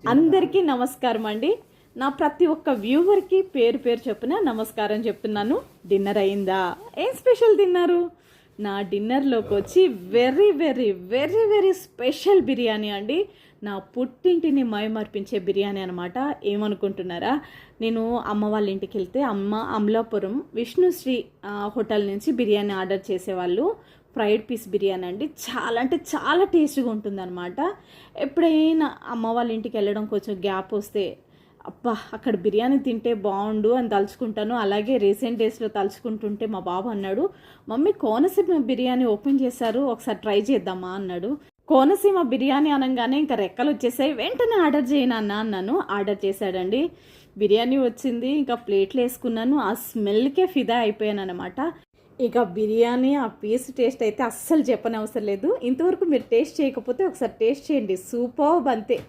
అందరికీ నమస్కారం అండి. నా ప్రతి ఒక్క వ్యూవర్కి పేరు పేరు చొప్పున నమస్కారం చెప్తున్నాను. డిన్నర్ అయిందా? ఏం స్పెషల్ తిన్నారు? నా డిన్నర్లోకి వచ్చి very very very very special biryani అండి. నా పుట్టింటిని మైమర్పించే బిర్యానీ అనమాట. ఏమనుకుంటున్నారా? నేను అమ్మ వాళ్ళ ఇంటికి వెళ్తే అమ్మ అమలాపురం విష్ణుశ్రీ హోటల్ నుంచి బిర్యానీ ఆర్డర్ చేసేవాళ్ళు. ఫ్రైడ్ పీస్ బిర్యానీ అండి. చాలా అంటే చాలా టేస్ట్గా ఉంటుందన్నమాట. ఎప్పుడైనా అమ్మ వాళ్ళ ఇంటికి వెళ్ళడం కొంచెం గ్యాప్ వస్తే అబ్బా అక్కడ బిర్యానీ తింటే బాగుండు అని తలుచుకుంటాను. అలాగే రీసెంట్ డేస్లో తలుచుకుంటుంటే మా బాబు అన్నాడు, మమ్మీ కోనసీమ బిర్యానీ ఓపెన్ చేశారు, ఒకసారి ట్రై చేద్దామా అన్నాడు. కోనసీమ బిర్యానీ అనగానే ఇంకా రెక్కలు వచ్చేసాయి. వెంటనే ఆర్డర్ చేయను అన్నాను. ఆర్డర్ చేశాడండి. బిర్యానీ వచ్చింది. ఇంకా ప్లేట్లు వేసుకున్నాను. ఆ స్మెల్కే ఫిదా అయిపోయాను అనమాట. ఇక బిర్యానీ ఆ పీస్ టేస్ట్ అయితే అస్సలు చెప్పనవసరం లేదు. ఇంతవరకు మీరు టేస్ట్ చేయకపోతే ఒకసారి టేస్ట్ చేయండి. సూపర్బ్ అంతే.